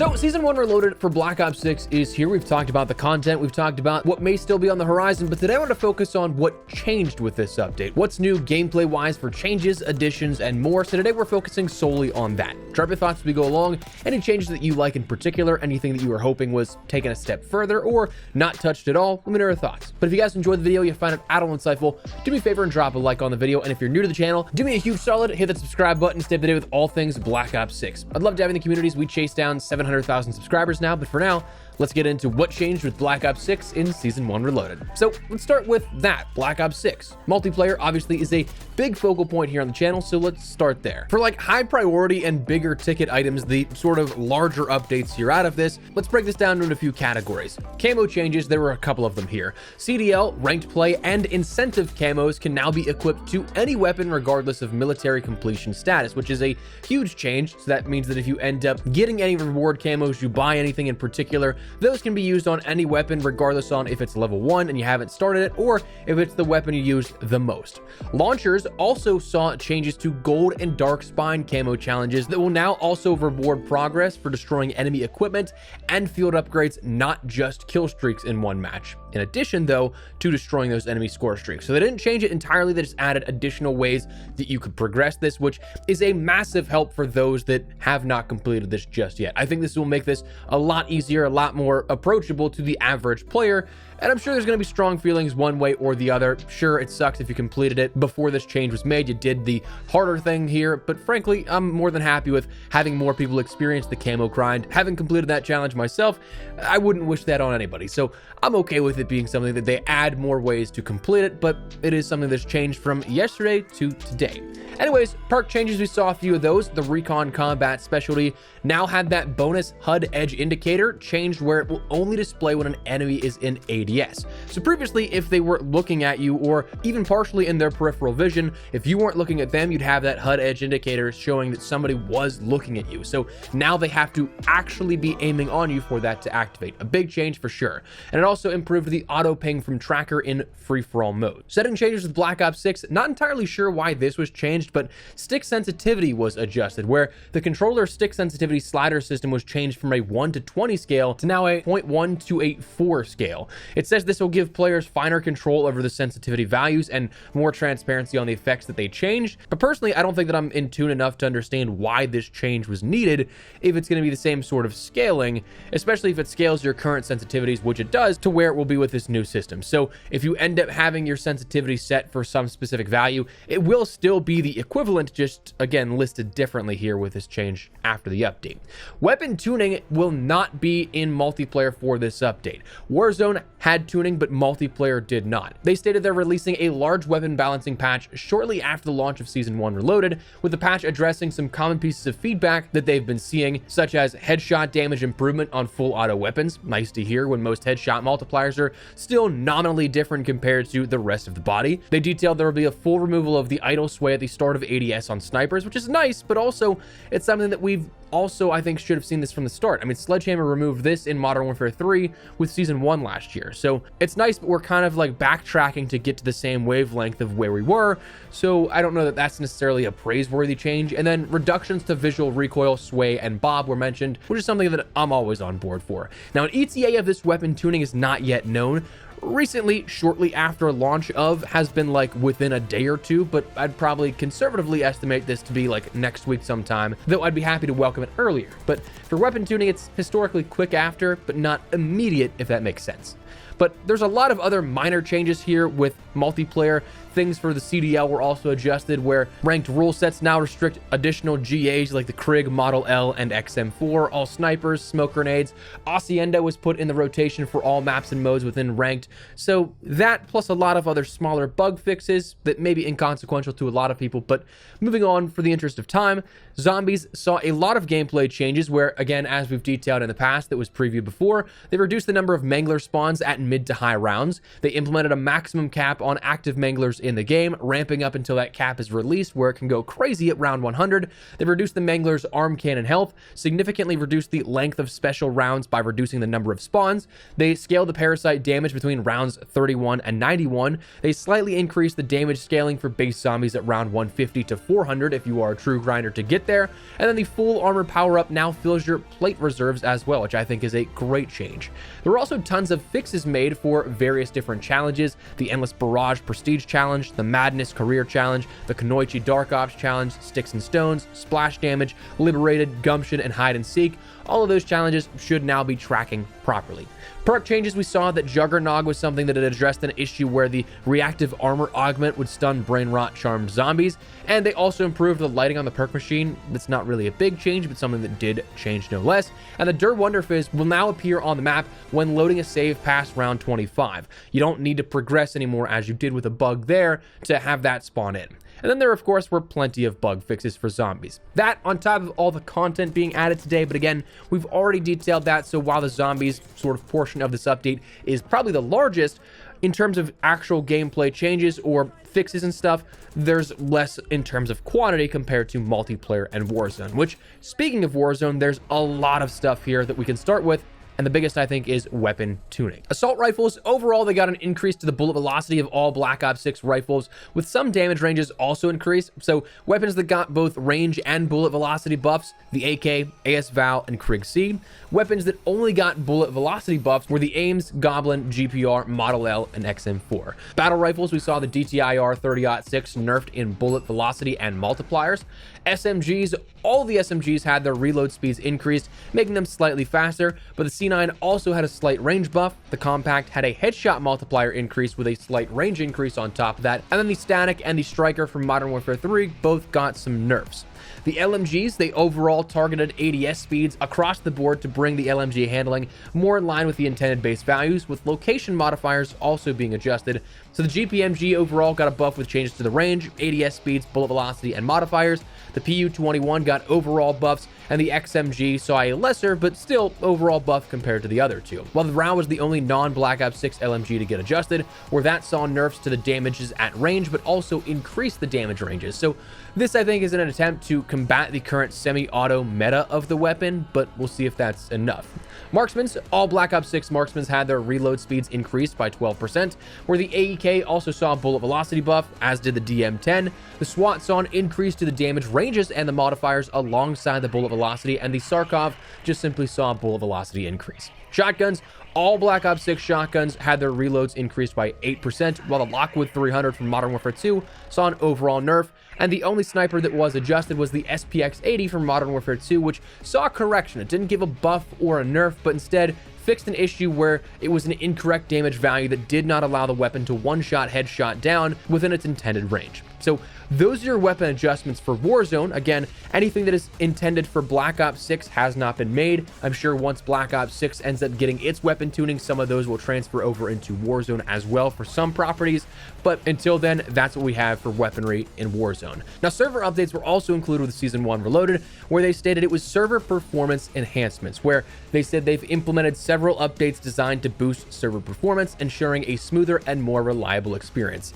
So Season 1 Reloaded for Black Ops 6 is here. We've talked about the content, we've talked about what may still be on the horizon, but today I want to focus on what changed with this update. What's new gameplay-wise for changes, additions, and more. So today we're focusing solely on that. Drop your thoughts as we go along, any changes that you like in particular, anything that you were hoping was taken a step further or not touched at all, let me know your thoughts. But if you guys enjoyed the video, you find it at all insightful, do me a favor and drop a like on the video, and if you're new to the channel, do me a huge solid, hit that subscribe button, stay up to date with all things Black Ops 6. I'd love to have in the communities. We chase down 700,000 subscribers now, but for now, let's get into what changed with Black Ops 6 in Season 1 Reloaded. So let's start with that, Black Ops 6. Multiplayer obviously is a big focal point here on the channel, so let's start there. For like high priority and bigger ticket items, the sort of larger updates here out of this, let's break this down into a few categories. Camo changes, there were a couple of them here. CDL, ranked play, and incentive camos can now be equipped to any weapon regardless of military completion status, which is a huge change. So that means that if you end up getting any reward camos, you buy anything in particular, those can be used on any weapon regardless on if it's level 1 and you haven't started it or if it's the weapon you use the most. Launchers also saw changes to gold and dark spine camo challenges that will now also reward progress for destroying enemy equipment and field upgrades, not just kill streaks in one match. In addition though to destroying those enemy score streaks. So they didn't change it entirely, they just added additional ways that you could progress this, which is a massive help for those that have not completed this just yet. I think this will make this a lot easier, a lot more approachable to the average player, and I'm sure there's going to be strong feelings one way or the other. Sure, it sucks if you completed it before this change was made, you did the harder thing here, but frankly, I'm more than happy with having more people experience the camo grind. Having completed that challenge myself, I wouldn't wish that on anybody, so I'm okay with it being something that they add more ways to complete it, but it is something that's changed from yesterday to today. Anyways, perk changes, we saw a few of those. The recon combat specialty now had that bonus HUD edge indicator changed where it will only display when an enemy is in ADS. So previously, if they were looking at you or even partially in their peripheral vision, if you weren't looking at them, you'd have that HUD edge indicator showing that somebody was looking at you. So now they have to actually be aiming on you for that to activate. A big change for sure. And it also improved the auto ping from tracker in free-for-all mode. Setting changes with Black Ops 6, not entirely sure why this was changed, but stick sensitivity was adjusted, where the controller stick sensitivity slider system was changed from a 1 to 20 scale to now a 0.1 to a 4 scale. It says this will give players finer control over the sensitivity values and more transparency on the effects that they changed, but personally I don't think that I'm in tune enough to understand why this change was needed if it's going to be the same sort of scaling, especially if it scales your current sensitivities, which it does, to where it will be with this new system. So if you end up having your sensitivity set for some specific value, it will still be the equivalent, just again listed differently here with this change after the update. Weapon tuning will not be in multiplayer for this update. Warzone had tuning, but multiplayer did not. They stated they're releasing a large weapon balancing patch shortly after the launch of Season 1 Reloaded, with the patch addressing some common pieces of feedback that they've been seeing, such as headshot damage improvement on full auto weapons. Nice to hear when most headshot multipliers are still nominally different compared to the rest of the body. They detailed there will be a full removal of the idle sway at the start of ADS on snipers, which is nice, but also it's something that we've also, I think, should have seen this from the start. I mean, Sledgehammer removed this in Modern Warfare 3 with Season 1 last year. So it's nice, but we're kind of like backtracking to get to the same wavelength of where we were. So I don't know that that's necessarily a praiseworthy change. And then reductions to visual recoil, sway, and bob were mentioned, which is something that I'm always on board for. Now, an ETA of this weapon tuning is not yet known. Recently, shortly after launch of, has been like within a day or two, but I'd probably conservatively estimate this to be like next week sometime, though I'd be happy to welcome it earlier. But for weapon tuning, it's historically quick after, but not immediate, if that makes sense. But there's a lot of other minor changes here with multiplayer. Things for the CDL were also adjusted, where ranked rule sets now restrict additional GAs like the Krig, Model L, and XM4, all snipers, smoke grenades. Hacienda was put in the rotation for all maps and modes within ranked. So that, plus a lot of other smaller bug fixes that may be inconsequential to a lot of people. But moving on for the interest of time, Zombies saw a lot of gameplay changes where, again, as we've detailed in the past that was previewed before, they reduced the number of Mangler spawns at mid to high rounds. They implemented a maximum cap on active manglers in the game, ramping up until that cap is released, where it can go crazy at round 100. They've reduced the mangler's arm cannon health, significantly reduced the length of special rounds by reducing the number of spawns. They scaled the parasite damage between rounds 31 and 91. They slightly increased the damage scaling for base zombies at round 150 to 400 if you are a true grinder to get there. And then the full armor power-up now fills your plate reserves as well, which I think is a great change. There were also tons of fixes made for various different challenges: the Endless Barrage Prestige Challenge, the Madness Career Challenge, the Kunoichi Dark Ops Challenge, Sticks and Stones, Splash Damage, Liberated, Gumption, and Hide and Seek. All of those challenges should now be tracking properly. Perk changes: we saw that Juggernog was something that had addressed an issue where the reactive armor augment would stun brain rot charmed zombies, and they also improved the lighting on the perk machine. That's not really a big change, but something that did change no less. And the Der Wonderfizz will now appear on the map when loading a save past round 25. You don't need to progress anymore as you did with a bug there to have that spawn in. And then there, of course, were plenty of bug fixes for zombies. That on top of all the content being added today, but again, we've already detailed that, so while the zombies sort of portion of this update is probably the largest, in terms of actual gameplay changes or fixes and stuff, there's less in terms of quantity compared to multiplayer and Warzone, which, speaking of Warzone, there's a lot of stuff here that we can start with. And the biggest, I think, is weapon tuning. Assault rifles, overall, they got an increase to the bullet velocity of all Black Ops 6 rifles, with some damage ranges also increased. So weapons that got both range and bullet velocity buffs: the AK, AS Val, and Krieg C. Weapons that only got bullet velocity buffs were the Ames, Goblin, GPR, Model L, and XM4. Battle rifles, we saw the DTIR 30-06 nerfed in bullet velocity and multipliers. SMGs, all the SMGs had their reload speeds increased, making them slightly faster, but the C9 also had a slight range buff. The Compact had a headshot multiplier increase with a slight range increase on top of that, and then the Static and the Striker from Modern Warfare 3 both got some nerfs. The LMGs, they overall targeted ADS speeds across the board to bring the LMG handling more in line with the intended base values, with location modifiers also being adjusted. So the GPMG overall got a buff with changes to the range, ADS speeds, bullet velocity, and modifiers. The PU-21 got overall buffs, and the XMG saw a lesser but still overall buff compared to the other two. While the RAW was the only non-Black Ops 6 LMG to get adjusted, where that saw nerfs to the damages at range but also increased the damage ranges. So this, I think, is an attempt to combat the current semi-auto meta of the weapon, but we'll see if that's enough. Marksmans, all Black Ops 6 marksmans had their reload speeds increased by 12%, where the AEK also saw a bullet velocity buff, as did the DM10. The SWAT saw an increase to the damage ranges and the modifiers alongside the bullet velocity, and the Sarkov just simply saw a bullet velocity increase. Shotguns, all Black Ops 6 shotguns had their reloads increased by 8%, while the Lockwood 300 from Modern Warfare 2 saw an overall nerf, and the only sniper that was adjusted was the SPX-80 from Modern Warfare 2, which saw a correction. It didn't give a buff or a nerf, but instead fixed an issue where it was an incorrect damage value that did not allow the weapon to one-shot headshot down within its intended range. So those are your weapon adjustments for Warzone. Again, anything that is intended for Black Ops 6 has not been made. I'm sure once Black Ops 6 ends up getting its weapon tuning, some of those will transfer over into Warzone as well for some properties. But until then, that's what we have for weaponry in Warzone. Now, server updates were also included with Season 1 Reloaded, where they stated it was server performance enhancements, where they said they've implemented several updates designed to boost server performance, ensuring a smoother and more reliable experience.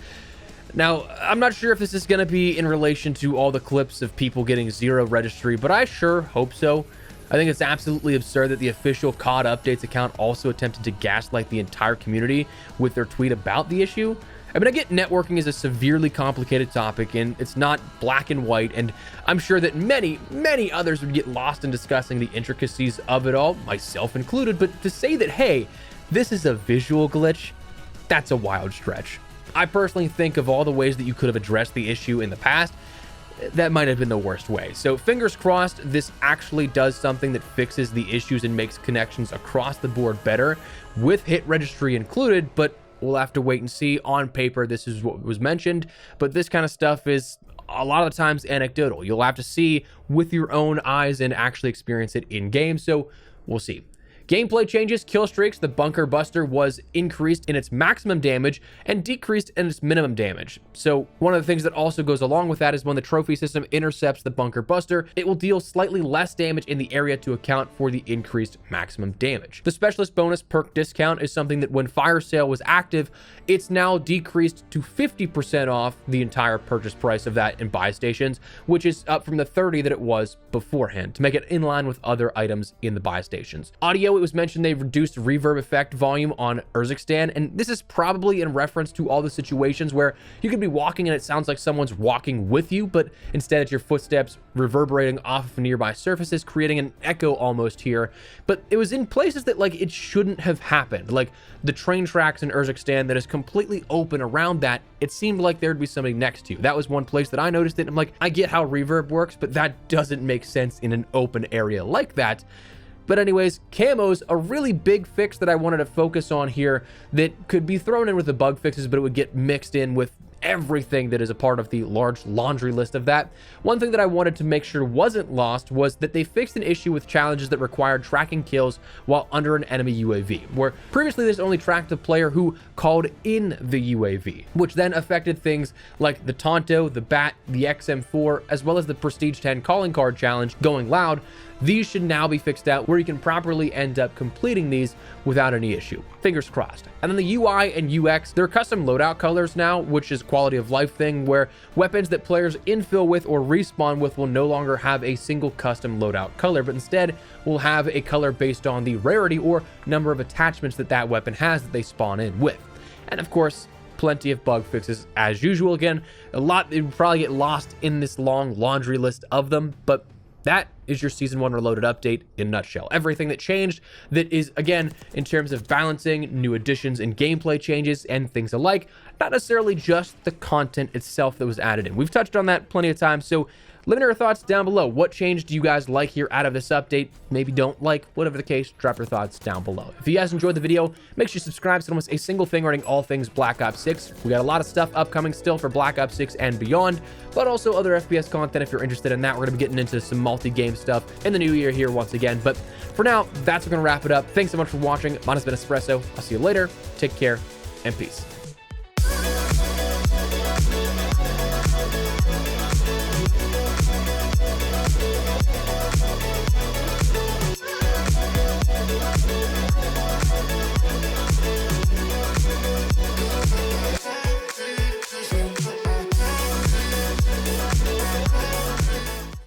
Now, I'm not sure if this is going to be in relation to all the clips of people getting zero registry, but I sure hope so. I think it's absolutely absurd that the official COD Updates account also attempted to gaslight the entire community with their tweet about the issue. I mean, I get networking is a severely complicated topic, and it's not black and white, and I'm sure that many others would get lost in discussing the intricacies of it all, myself included, but to say that, hey, this is a visual glitch, that's a wild stretch. I personally think of all the ways that you could have addressed the issue in the past, that might have been the worst way. So fingers crossed this actually does something that fixes the issues and makes connections across the board better, with hit registry included, but we'll have to wait and see. On paper, this is what was mentioned, but this kind of stuff is a lot of the times anecdotal. You'll have to see with your own eyes and actually experience it in game, so we'll see. Gameplay changes, kill streaks, the Bunker Buster was increased in its maximum damage and decreased in its minimum damage. So one of the things that also goes along with that is when the trophy system intercepts the Bunker Buster, it will deal slightly less damage in the area to account for the increased maximum damage. The specialist bonus perk discount is something that when fire sale was active, it's now decreased to 50% off the entire purchase price of that in buy stations, which is up from the 30 that it was beforehand to make it in line with other items in the buy stations. Audio, it was mentioned they've reduced reverb effect volume on Urzikstan, and this is probably in reference to all the situations where you could be walking and it sounds like someone's walking with you, but instead it's your footsteps reverberating off of nearby surfaces, creating an echo almost here. But it was in places that like it shouldn't have happened, like the train tracks in Urzikstan that is completely open around that. It seemed like there'd be somebody next to you. That was one place that I noticed it, and I'm like, I get how reverb works, but that doesn't make sense in an open area like that. But anyways, Camo's a really big fix that I wanted to focus on here that could be thrown in with the bug fixes, but it would get mixed in with everything that is a part of the large laundry list of that. One thing that I wanted to make sure wasn't lost was that they fixed an issue with challenges that required tracking kills while under an enemy UAV, where previously this only tracked the player who called in the UAV, which then affected things like the Tonto, the Bat, the XM4, as well as the Prestige 10 calling card challenge going loud. These should now be fixed out where you can properly end up completing these without any issue. Fingers crossed. And then the UI and UX, they're custom loadout colors now, which is quality of life thing where weapons that players infill with or respawn with will no longer have a single custom loadout color, but instead will have a color based on the rarity or number of attachments that that weapon has that they spawn in with. And of course, plenty of bug fixes as usual. Again, a lot, it would probably get lost in this long laundry list of them, but that is your Season 1 Reloaded update in a nutshell. Everything that changed that is, again, in terms of balancing, new additions and gameplay changes and things alike, not necessarily just the content itself that was added in. We've touched on that plenty of times, so let me know your thoughts down below. What change do you guys like here out of this update? Maybe don't like, whatever the case, drop your thoughts down below. If you guys enjoyed the video, make sure you subscribe so you don't miss a single thing regarding all things Black Ops 6. We got a lot of stuff upcoming still for Black Ops 6 and beyond, but also other FPS content if you're interested in that. We're going to be getting into some multi-game stuff in the new year here once again. But for now, that's going to wrap it up. Thanks so much for watching. Mine has been Espresso. I'll see you later. Take care and peace.